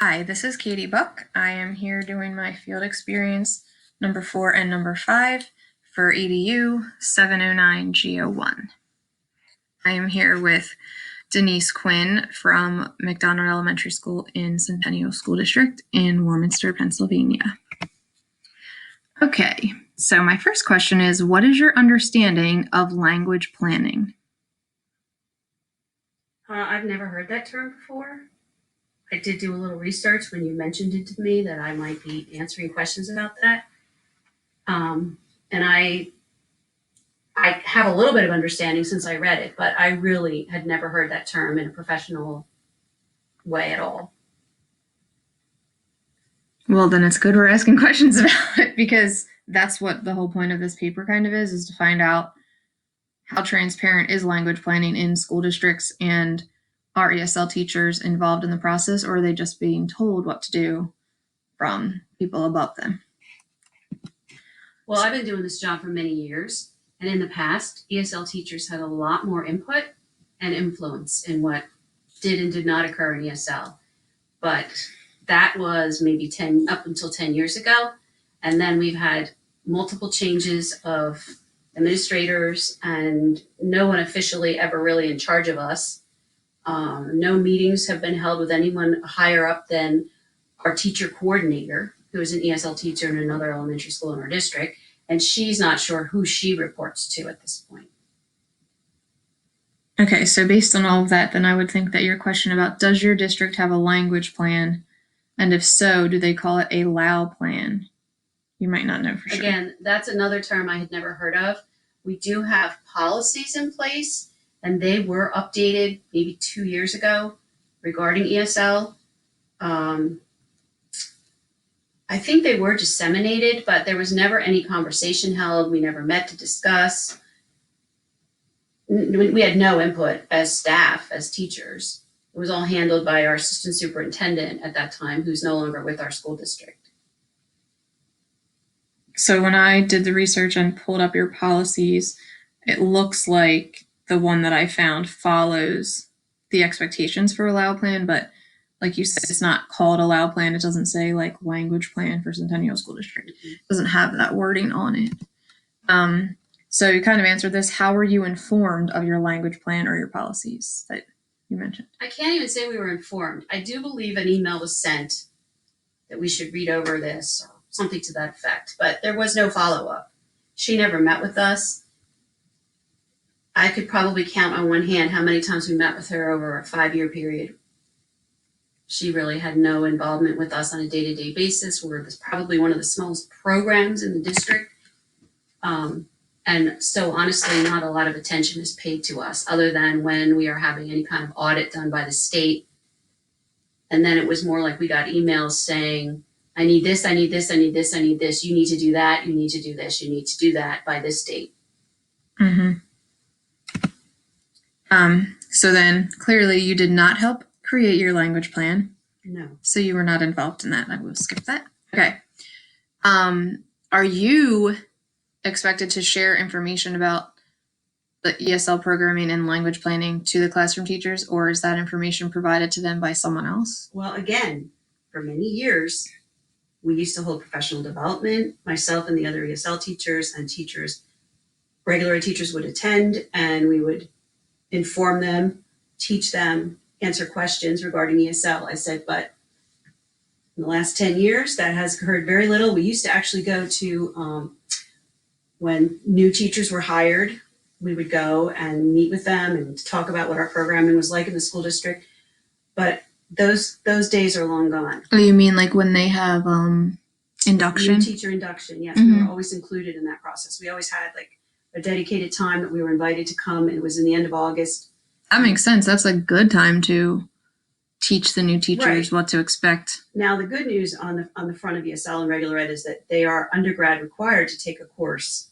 Hi, this is Caity Buck. I am here doing my field experience number 4 and number 5 for EDU 709G01. I am here with Denise Quinn from McDonald Elementary School in Centennial School District in Warminster, Pennsylvania. Okay, so my first question is, what is your understanding of language planning? I've never heard that term before. I did do a little research when you mentioned it to me that I might be answering questions about that. And I have a little bit of understanding since I read it, but I really had never heard that term in a professional way at all. Well, then it's good we're asking questions about it, because that's what the whole point of this paper kind of is to find out how transparent is language planning in school districts, and are ESL teachers involved in the process, or are they just being told what to do from people above them? Well, I've been doing this job for many years, and in the past, ESL teachers had a lot more input and influence in what did and did not occur in ESL. But that was maybe up until 10 years ago. And then we've had multiple changes of administrators, and no one officially ever really in charge of us. No meetings have been held with anyone higher up than our teacher coordinator, who is an ESL teacher in another elementary school in our district, and she's not sure who she reports to at this point. Okay, so based on all of that, then I would think that your question about does your district have a language plan, and if so, do they call it a LAU plan? You might not know for sure. Again, that's another term I had never heard of. We do have policies in place, and they were updated maybe 2 years ago regarding ESL. I think they were disseminated, but there was never any conversation held. We never met to discuss. We had no input as staff, as teachers. It was all handled by our assistant superintendent at that time, who's no longer with our school district. So when I did the research and pulled up your policies, it looks like the one that I found follows the expectations for a LAU plan, but like you said, it's not called a LAU plan. It doesn't say like language plan for Centennial School District. It doesn't have that wording on it. So you kind of answered this. How were you informed of your language plan or your policies that you mentioned? I can't even say we were informed. I do believe an email was sent that we should read over this or something to that effect, but there was no follow-up. She never met with us. I could probably count on one hand how many times we met with her over a 5-year period. She really had no involvement with us on a day-to-day basis. We're probably one of the smallest programs in the district. And so honestly, not a lot of attention is paid to us other than when we are having any kind of audit done by the state. And then it was more like we got emails saying, I need this, I need this, I need this, I need this. You need to do that. You need to do this. You need to do that by this date. Mm-hmm. So then clearly you did not help create your language plan. No. So you were not involved in that. I will skip that. Okay. Are you expected to share information about the ESL programming and language planning to the classroom teachers, or is that information provided to them by someone else? Well, again, for many years, we used to hold professional development. Myself and the other ESL teachers and regular teachers would attend, and we would inform them, teach them, answer questions regarding ESL. I said, but in the last 10 years, that has heard very little. We used to actually go to, when new teachers were hired, we would go and meet with them and talk about what our programming was like in the school district. But those days are long gone. Oh, you mean like when they have induction? New teacher induction, yes. We were always included in that process. We always had like a dedicated time that we were invited to come. It was in the end of August. That makes sense. That's a good time to teach the new teachers what to expect. Now, the good news on the front of ESL and regular ed is that they are undergrad required to take a course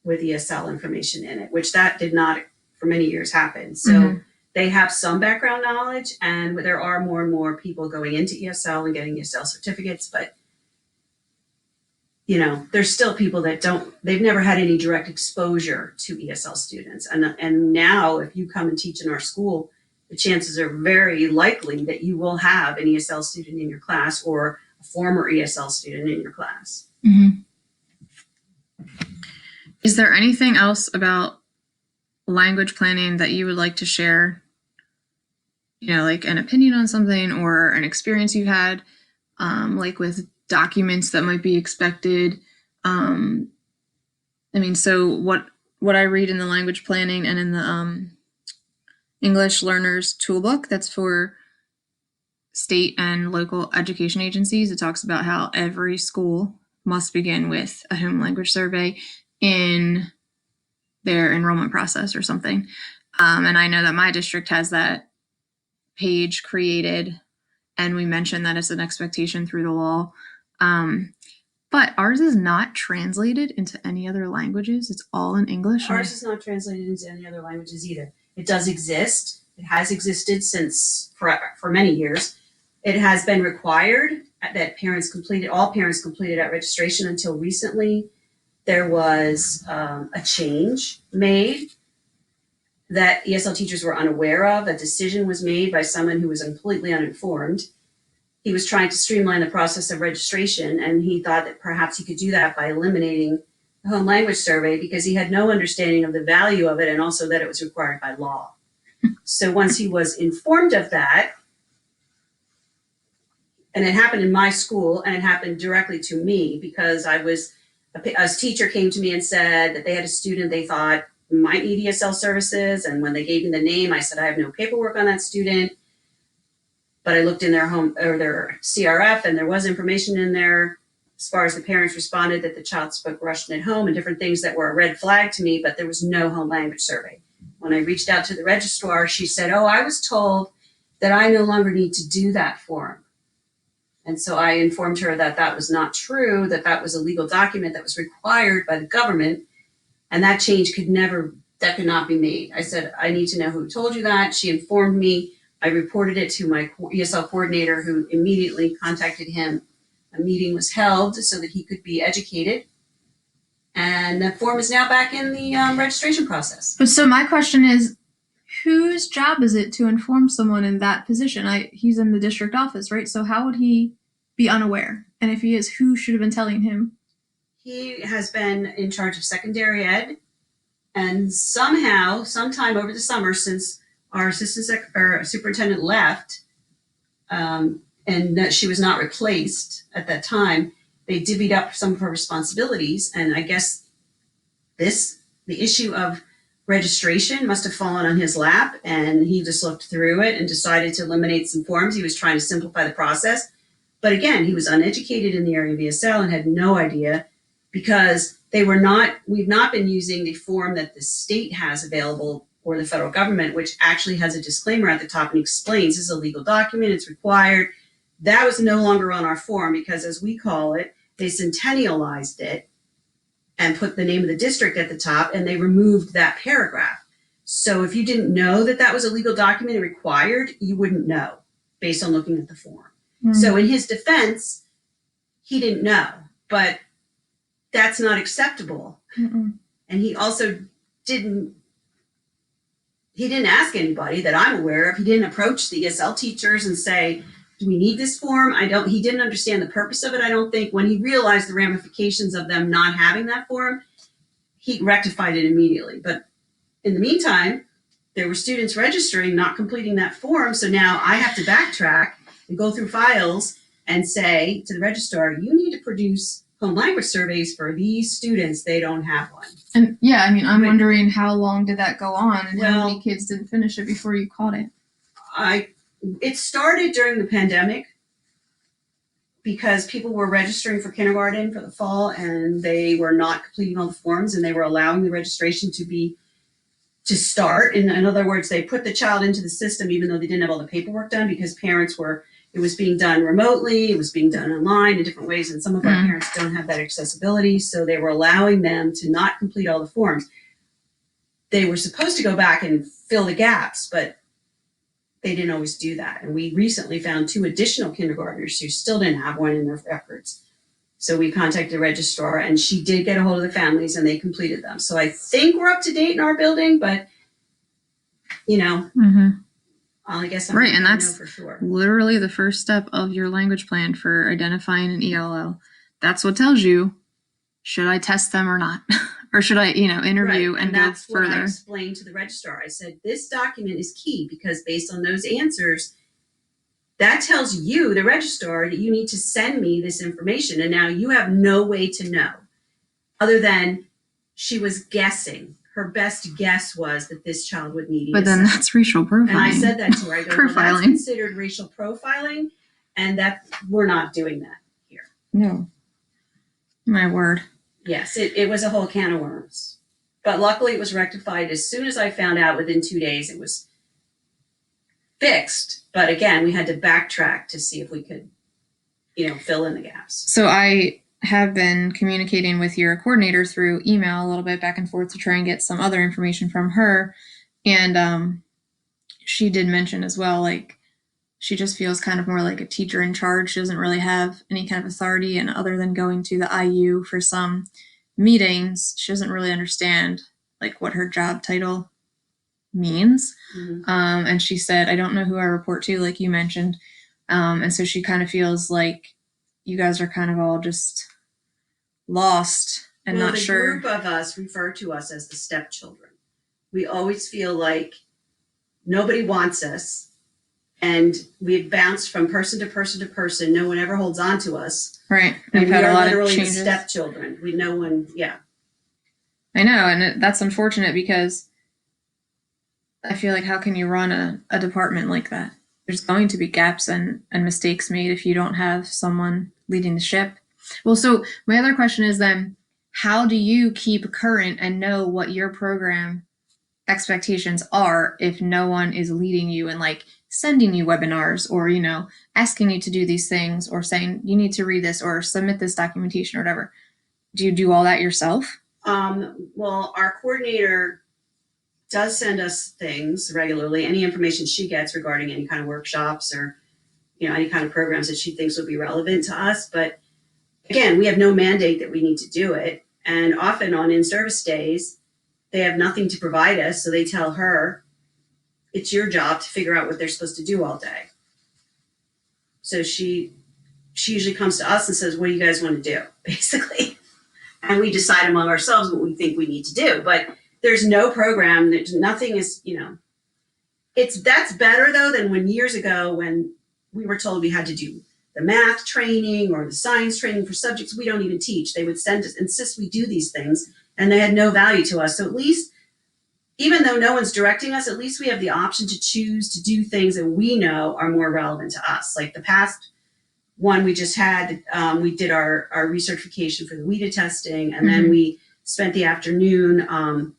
with ESL information in it, which that did not for many years happen. So they have some background knowledge, and there are more and more people going into ESL and getting ESL certificates, but there's still people that they've never had any direct exposure to ESL students. And now if you come and teach in our school, the chances are very likely that you will have an ESL student in your class or a former ESL student in your class. Mm-hmm. Is there anything else about language planning that you would like to share? You know, like an opinion on something or an experience you've had, like with documents that might be expected. I mean, so what I read in the language planning and in the English Learners Toolbook, that's for state and local education agencies. It talks about how every school must begin with a home language survey in their enrollment process or something. And I know that my district has that page created, and we mentioned that it's an expectation through the law. But ours is not translated into any other languages. It's all in English. Ours is not translated into any other languages either. It does exist. It has existed since for many years. It has been required that all parents completed at registration until recently. There was a change made that ESL teachers were unaware of. A decision was made by someone who was completely uninformed. He was trying to streamline the process of registration, and he thought that perhaps he could do that by eliminating the home language survey because he had no understanding of the value of it and also that it was required by law. So once he was informed of that, and it happened in my school and it happened directly to me because a teacher came to me and said that they had a student they thought might need ESL services, and when they gave me the name, I said, I have no paperwork on that student. But I looked in their their CRF, and there was information in there as far as the parents responded that the child spoke Russian at home and different things that were a red flag to me, but there was no home language survey. When I reached out to the registrar, she said, oh, I was told that I no longer need to do that form. And so I informed her that that was not true, that that was a legal document that was required by the government, and that change could not be made. I said, I need to know who told you that. She informed me. I reported it to my ESL coordinator, who immediately contacted him. A meeting was held so that he could be educated. And the form is now back in the registration process. But so my question is, whose job is it to inform someone in that position? He's in the district office, right? So how would he be unaware? And if he is, who should have been telling him? He has been in charge of secondary ed. And sometime over the summer, since our superintendent left, and that she was not replaced at that time, they divvied up some of her responsibilities. And I guess the issue of registration must have fallen on his lap, and he just looked through it and decided to eliminate some forms. He was trying to simplify the process. But again, he was uneducated in the area of ESL and had no idea, because we've not been using the form that the state has available or the federal government, which actually has a disclaimer at the top and explains this is a legal document, it's required. That was no longer on our form because, as we call it, they centennialized it and put the name of the district at the top, and they removed that paragraph. So if you didn't know that that was a legal document and required, you wouldn't know based on looking at the form. Mm-hmm. So in his defense, he didn't know, but that's not acceptable. Mm-mm. And he also didn't ask anybody that I'm aware of. He didn't approach the ESL teachers and say, do we need this form? He didn't understand the purpose of it. I don't think when he realized the ramifications of them not having that form, he rectified it immediately. But in the meantime, there were students registering, not completing that form. So now I have to backtrack and go through files and say to the registrar, you need to produce home language surveys for these students. They don't have one. And yeah, I mean, I'm wondering how long did that go on, and how many kids didn't finish it before you caught it? It started during the pandemic because people were registering for kindergarten for the fall, and they were not completing all the forms, and they were allowing the registration to start. In other words, they put the child into the system even though they didn't have all the paperwork done, because it was being done remotely, it was being done online in different ways, and some of our parents don't have that accessibility, so they were allowing them to not complete all the forms. They were supposed to go back and fill the gaps, but they didn't always do that. And we recently found 2 additional kindergartners who still didn't have one in their records. So we contacted the registrar, and she did get a hold of the families, and they completed them. So I think we're up to date in our building, but I guess I'm Right, not and gonna that's know for sure. literally the first step of your language plan for identifying an ELL. That's what tells you, should I test them or not? Or should I, interview Right, and go that's what I further? explained to the registrar. I said, this document is key because based on those answers, that tells you, the registrar, that you need to send me this information. And now you have no way to know other than she was guessing. Her best guess was that this child would need ESL. But then that's racial profiling. And I said that to her. I go, well, that's Profiling. considered racial profiling, and that we're not doing that here. No. My word. Yes, it was a whole can of worms. But luckily it was rectified as soon as I found out. Within 2 days it was fixed. But again, we had to backtrack to see if we could, fill in the gaps. So I have been communicating with your coordinator through email a little bit back and forth to try and get some other information from her. And she did mention as well, like, she just feels kind of more like a teacher in charge. She doesn't really have any kind of authority. And other than going to the IU for some meetings, she doesn't really understand like what her job title means. Mhm. And she said, I don't know who I report to, like you mentioned. And so she kind of feels like you guys are kind of all just lost and Well, not the sure. group of us refer to us as the stepchildren. We always feel like nobody wants us, and we've bounced from person to person to person. No one ever holds on to us. Right. And We've we had a are lot of literally the changes. stepchildren. No one, yeah. I know, and that's unfortunate because I feel like how can you run a department like that? There's going to be gaps and mistakes made if you don't have someone leading the ship. Well, so my other question is then, how do you keep current and know what your program expectations are if no one is leading you and like sending you webinars or, asking you to do these things or saying you need to read this or submit this documentation or whatever? Do you do all that yourself? Well, our coordinator does send us things regularly, any information she gets regarding any kind of workshops or, any kind of programs that she thinks would be relevant to us. But again, we have no mandate that we need to do it. And often on in-service days, they have nothing to provide us. So they tell her, it's your job to figure out what they're supposed to do all day. So she usually comes to us and says, what do you guys want to do? Basically. And we decide among ourselves what we think we need to do. But there's no program, there's nothing is, that's better though than when years ago when we were told we had to do the math training or the science training for subjects we don't even teach. They would insist we do these things, and they had no value to us. So at least, even though no one's directing us, at least we have the option to choose to do things that we know are more relevant to us. Like the past one we just had, we did our recertification for the WIDA testing, and then we spent the afternoon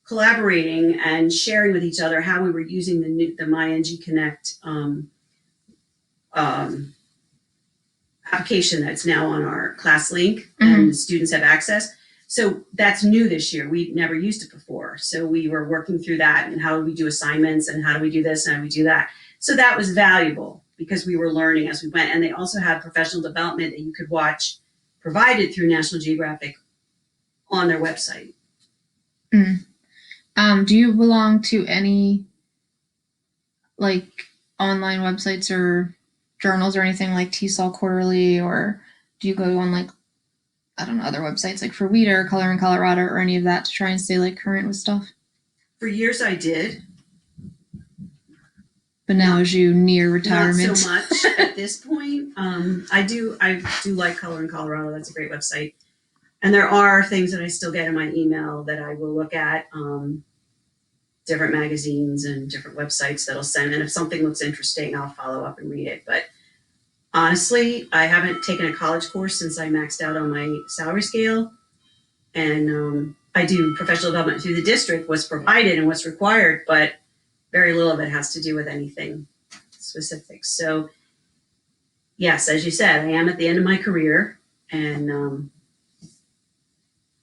collaborating and sharing with each other how we were using the MyNG Connect application that's now on our class link, and the students have access. So that's new this year. We've never used it before. So we were working through that and how do we do assignments and how do we do this and how do we do that. So that was valuable because we were learning as we went. And they also had professional development that you could watch provided through National Geographic on their website. Do you belong to any like online websites or journals or anything like TESOL Quarterly, or do you go on like, I don't know, other websites like for WIDA or Color in Colorado or any of that to try and stay like current with stuff? For years I did. But now as you near retirement? Not so much at this point. I do like Color in Colorado. That's a great website. And there are things that I still get in my email that I will look at, different magazines and different websites that'll send. And if something looks interesting, I'll follow up and read it. But honestly, I haven't taken a college course since I maxed out on my salary scale. And I do professional development through the district, what's provided and what's required, but very little of it has to do with anything specific. So yes, as you said, I am at the end of my career, and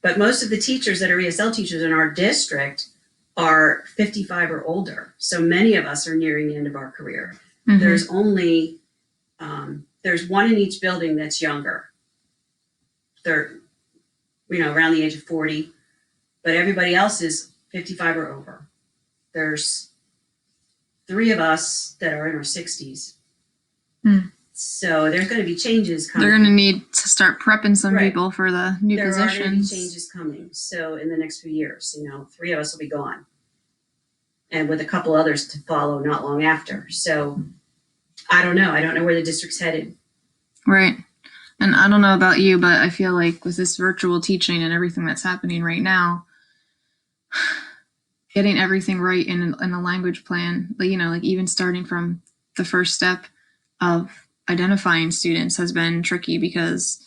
but most of the teachers that are ESL teachers in our district are 55 or older. So many of us are nearing the end of our career. There's only there's one in each building that's younger. They're around the age of 40, but everybody else is 55 or over. There's 3 of us that are in our 60s. Hmm. So there's going to be changes coming. They're going to need to start prepping some Right. people for the new There are going to be positions. changes coming. So in the next few years, 3 of us will be gone, and with a couple others to follow not long after. So I don't know. I don't know where the district's headed. Right. And I don't know about you, but I feel like with this virtual teaching and everything that's happening right now, getting everything right in a language plan, like even starting from the first step of identifying students has been tricky because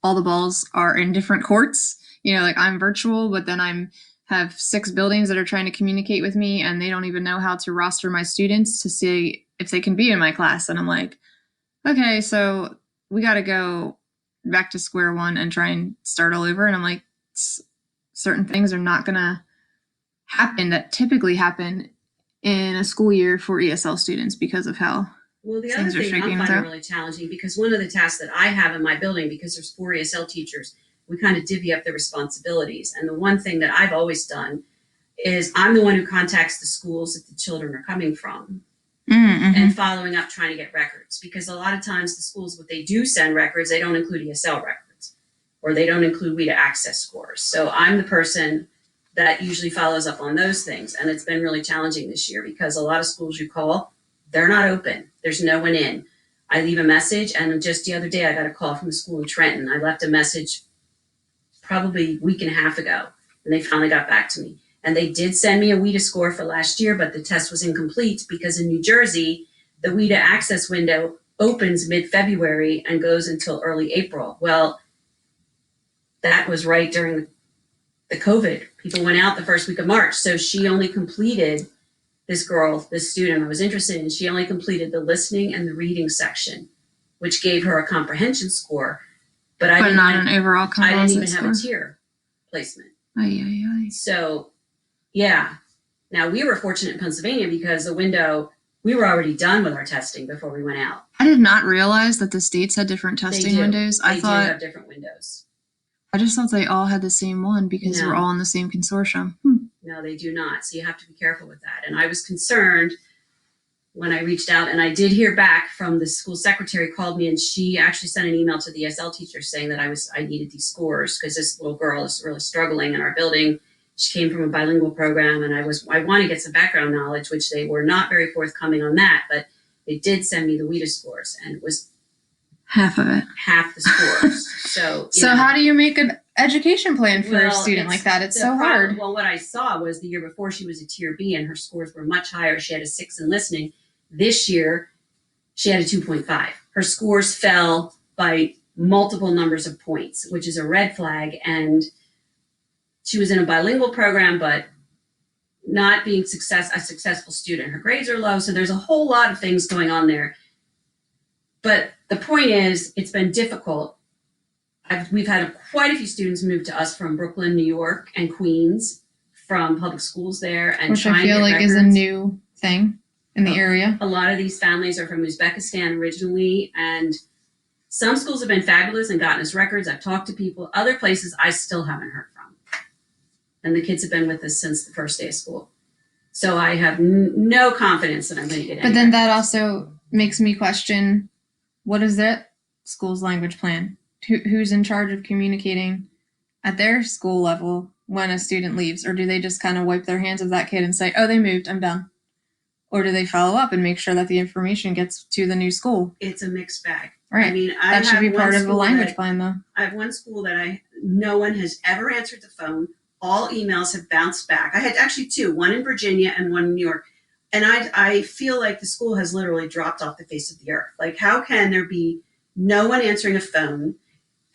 all the balls are in different courts. Like I'm virtual, but then I'm have 6 buildings that are trying to communicate with me, and they don't even know how to roster my students to see if they can be in my class. And I'm like, okay, so we got to go back to square one and try and start all over. And I'm like, certain things are not going to happen that typically happen in a school year for ESL students because of how Well, the other things are thing I'm shaking finding out. really challenging, because one of the tasks that I have in my building, because there's 4 ESL teachers, we kind of divvy up the responsibilities. And the one thing that I've always done is I'm the one who contacts the schools that the children are coming from and following up, trying to get records. Because a lot of times the schools, what they do send records, they don't include ESL records, or they don't include WIDA access scores. So I'm the person that usually follows up on those things. And it's been really challenging this year because a lot of schools you call, they're not open. There's no one in. I leave a message, and just the other day I got a call from the school in Trenton. I left a message probably a week and a half ago, and they finally got back to me. And they did send me a WIDA score for last year, but the test was incomplete because in New Jersey, the WIDA access window opens mid-February and goes until early April. Well, that was right during the COVID. People went out the first week of March. So she only completed, this student I was interested in, she only completed the listening and the reading section, which gave her a comprehension score. But not an overall composite I didn't even score. have a tier placement. Aye. So, yeah. Now, we were fortunate in Pennsylvania because the window, we were already done with our testing before we went out. I did not realize that the states had different testing windows. They do have different windows. I just thought they all had the same one because we're all in the same consortium. No, they do not. So you have to be careful with that. And I was concerned when I reached out, and I did hear back from the school secretary, called me, and she actually sent an email to the ESL teacher saying that I needed these scores because this little girl is really struggling in our building. She came from a bilingual program, and I want to get some background knowledge, which they were not very forthcoming on that, but they did send me the WIDA scores, and it was half of it. Half the scores. So how do you make an education plan for a student like that? It's so hard. Well, what I saw was the year before she was a tier B and her scores were much higher. She had a 6 in listening. This year, she had a 2.5. Her scores fell by multiple numbers of points, which is a red flag. And she was in a bilingual program, but not being a successful student. Her grades are low, so there's a whole lot of things going on there. But the point is, it's been difficult. We've had quite a few students move to us from Brooklyn, New York, and Queens, from public schools there, and which I feel like is a new thing in the area. A lot of these families are from Uzbekistan originally, and some schools have been fabulous and gotten us records. I've talked to people. Other places I still haven't heard from, and the kids have been with us since the first day of school. So I have no confidence that I'm going to get. But then that also makes me question, what is that school's language plan? Who's in charge of communicating at their school level when a student leaves? Or do they just kind of wipe their hands of that kid and say, oh, they moved, I'm done? Or do they follow up and make sure that the information gets to the new school? It's a mixed bag. Right. I mean, that should be part of the language plan, though. I have one school that no one has ever answered the phone. All emails have bounced back. I had actually 2, one in Virginia and one in New York. And I feel like the school has literally dropped off the face of the earth. Like, how can there be no one answering a phone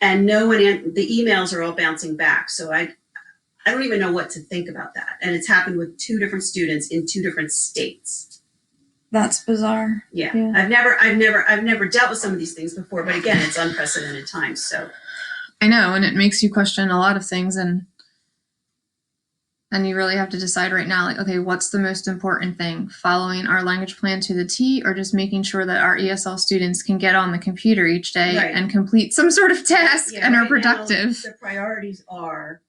and the emails are all bouncing back? So I don't even know what to think about that. And it's happened with 2 different students in 2 different states. That's bizarre. Yeah. I've never dealt with some of these things before, but again, it's unprecedented times. So I know, and it makes you question a lot of things, and you really have to decide right now, like, okay, what's the most important thing? Following our language plan to the T, or just making sure that our ESL students can get on the computer each day and complete some sort of task and are productive? Now, the priorities are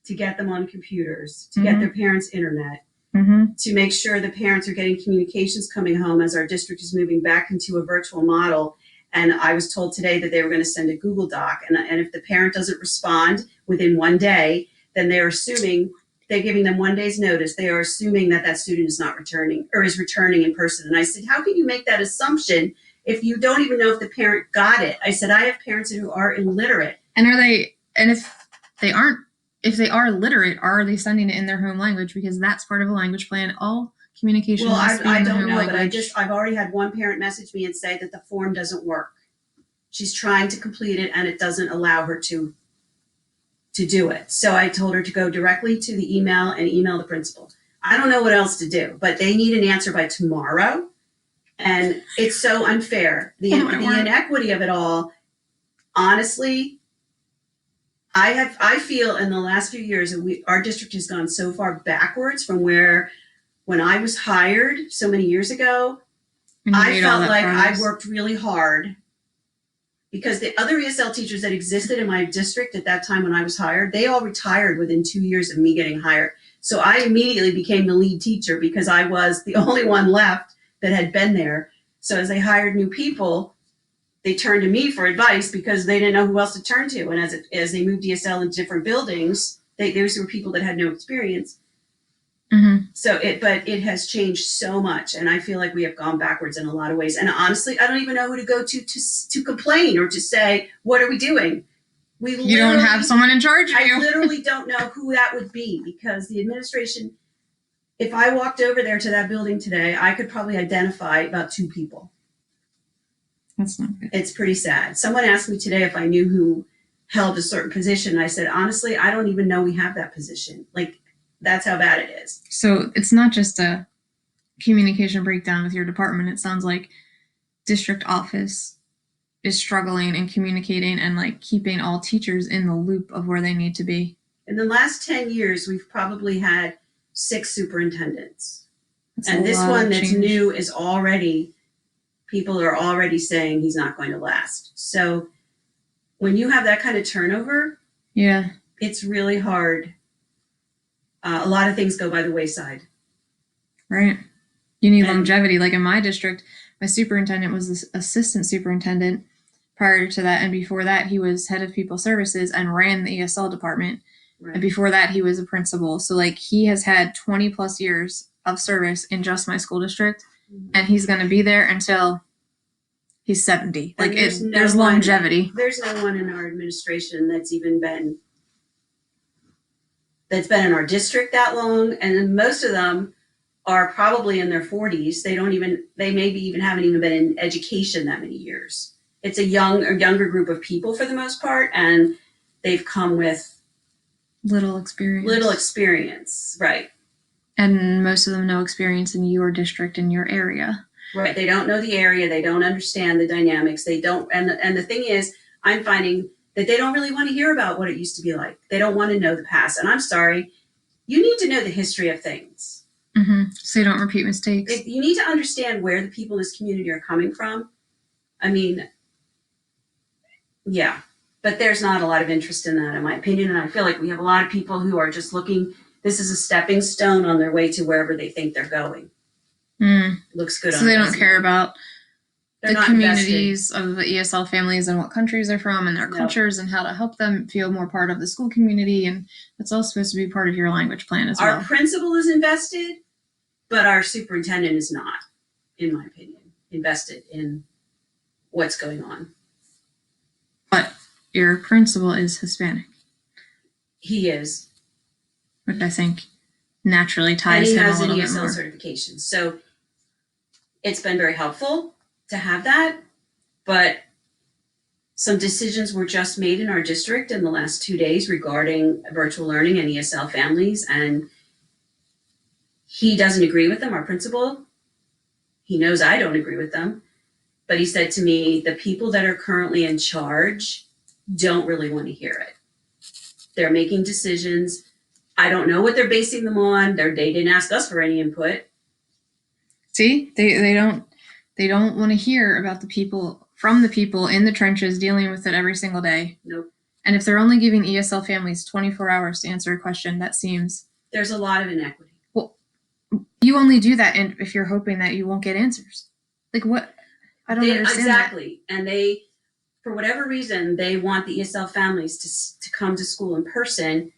to get them on computers, to get their parents' internet, Mm-hmm. to make sure the parents are getting communications coming home as our district is moving back into a virtual model. And I was told today that they were going to send a Google Doc. And if the parent doesn't respond within one day, then they're assuming they're giving them 1 day's notice. They are assuming that that student is not returning or is returning in person. And I said, how can you make that assumption if you don't even know if the parent got it? I said, I have parents who are illiterate. And if they aren't, if they are literate, are they sending it in their home language? Because that's part of a language plan. All communication Well, must be I in the don't home know, language. but I've already had one parent message me and say that the form doesn't work. She's trying to complete it and it doesn't allow her to do it. So I told her to go directly to the email and email the principal. I don't know what else to do, but they need an answer by tomorrow. And it's so unfair. The inequity of it all, honestly, I feel in the last few years that our district has gone so far backwards from where when I was hired so many years ago, I felt like I worked really hard because the other ESL teachers that existed in my district at that time when I was hired, they all retired within 2 years of me getting hired. So I immediately became the lead teacher because I was the only one left that had been there. So as they hired new people, they turned to me for advice because they didn't know who else to turn to. And as they moved ESL into different buildings, those were people that had no experience. Mm-hmm. But it has changed so much, and I feel like we have gone backwards in a lot of ways. And honestly, I don't even know who to go to complain or to say, what are we doing? You don't have someone in charge of you. I literally don't know who that would be because the administration, if I walked over there to that building today, I could probably identify about 2 people. That's not good. It's pretty sad. Someone asked me today if I knew who held a certain position. And I said, honestly, I don't even know we have that position. Like, that's how bad it is. So it's not just a communication breakdown with your department. It sounds like district office is struggling and communicating and like keeping all teachers in the loop of where they need to be. In the last 10 years, we've probably had 6 superintendents. That's and this one that's new is already, people are already saying he's not going to last. So when you have that kind of turnover, yeah, it's really hard. A lot of things go by the wayside. Right. You need longevity. Like in my district, my superintendent was the assistant superintendent prior to that. And before that, he was head of people services and ran the ESL department. Right. And before that, he was a principal. So like he has had 20 plus years of service in just my school district. Mm-hmm. And he's going to be there until he's 70. Like there's longevity. There's no one in our administration that's been in our district that long. And most of them are probably in their 40s. They maybe even haven't even been in education that many years. It's a younger group of people for the most part, and they've come with little experience. Right. And most of them no experience in your district, in your area. Right. They don't know the area. They don't understand the dynamics. They don't. And the thing is, I'm finding that they don't really want to hear about what it used to be like. They don't want to know the past. And I'm sorry, you need to know the history of things. Mm-hmm. So you don't repeat mistakes. You need to understand where the people in this community are coming from. I mean, yeah, but there's not a lot of interest in that, in my opinion. And I feel like we have a lot of people who are just looking, this is a stepping stone on their way to wherever they think they're going. Looks good. So they don't care about the communities of the ESL families and what countries they're from and their cultures and how to help them feel more part of the school community. And it's all supposed to be part of your language plan as well. Our principal is invested, but our superintendent is not, in my opinion, invested in what's going on. But your principal is Hispanic. He is. Which I think naturally ties him a little bit more. And he has an ESL certification. So it's been very helpful to have that, but some decisions were just made in our district in the last 2 days regarding virtual learning and ESL families, and he doesn't agree with them, our principal. He knows I don't agree with them, but he said to me, the people that are currently in charge don't really want to hear it. They're making decisions. I don't know what they're basing them on. They didn't ask us for any input. See, they don't want to hear about the people in the trenches dealing with it every single day. Nope. And if they're only giving ESL families 24 hours to answer a question, that seems... There's a lot of inequity. Well, You only do that if you're hoping that you won't get answers. Like what? I don't understand exactly. And they, for whatever reason, they want the ESL families to come to school in person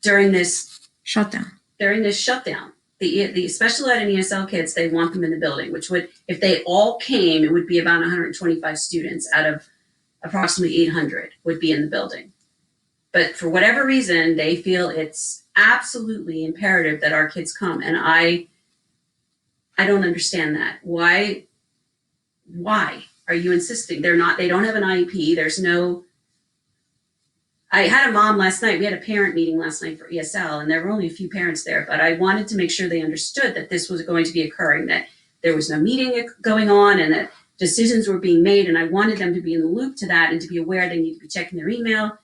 during this shutdown. Shutdown. The special ed and ESL kids, they want them in the building, which would, if they all came, it would be about 125 students out of approximately 800 would be in the building. But for whatever reason, they feel it's absolutely imperative that our kids come. And I don't understand that. Why are you insisting? They don't have an IEP. There's no, I had a mom last night. We had a parent meeting last night for ESL, and there were only a few parents there, but I wanted to make sure they understood that this was going to be occurring, that there was no meeting going on, and that decisions were being made. And I wanted them to be in the loop to that and to be aware they need to be checking their email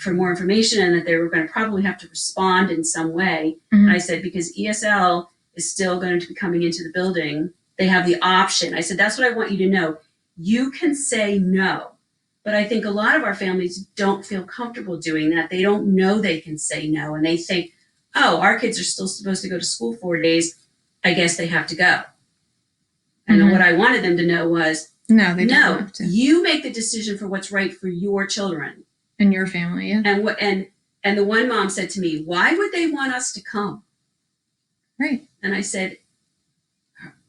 for more information, and that they were going to probably have to respond in some way. Mm-hmm. I said, because ESL is still going to be coming into the building, they have the option. I said, that's what I want you to know. You can say no. But I think a lot of our families don't feel comfortable doing that. They don't know they can say no. And they think, oh, our kids are still supposed to go to school 4 days. I guess they have to go. And Mm-hmm. what I wanted them to know was, no, they don't have to. You make the decision for what's right for your children. And your family, yeah. And the one mom said to me, why would they want us to come? Right. And I said,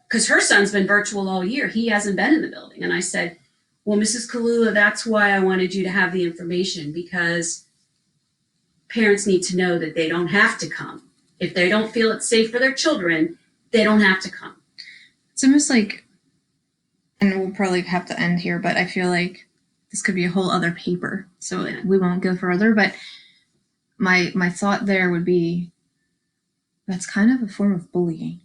because her son's been virtual all year. He hasn't been in the building. And I said, well, Mrs. Kalula, that's why I wanted you to have the information, because parents need to know that they don't have to come. If they don't feel it's safe for their children, they don't have to come. It's almost like, and we'll probably have to end here, but I feel like this could be a whole other paper, so we won't go further. But my thought there would be, that's kind of a form of bullying.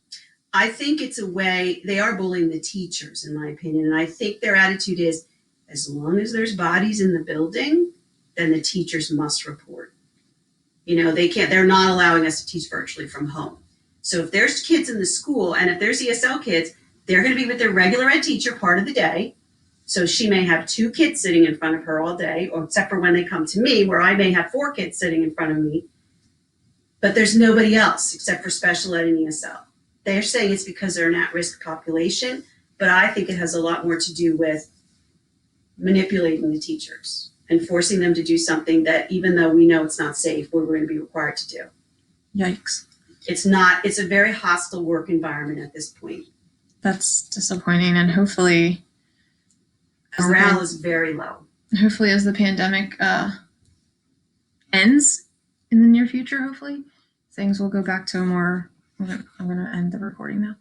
I think it's a way, they are bullying the teachers, in my opinion. And I think their attitude is, as long as there's bodies in the building, then the teachers must report. They're not allowing us to teach virtually from home. So if there's kids in the school, and if there's ESL kids, they're going to be with their regular ed teacher part of the day. So she may have 2 kids sitting in front of her all day, or except for when they come to me, where I may have 4 kids sitting in front of me. But there's nobody else except for special ed and ESL. They're saying it's because they're an at-risk population, but I think it has a lot more to do with manipulating the teachers and forcing them to do something that, even though we know it's not safe, we're going to be required to do. Yikes. It's a very hostile work environment at this point. That's disappointing, and hopefully morale is very low. Hopefully as the pandemic ends in the near future, hopefully things will go back to a more, I'm going to end the recording now.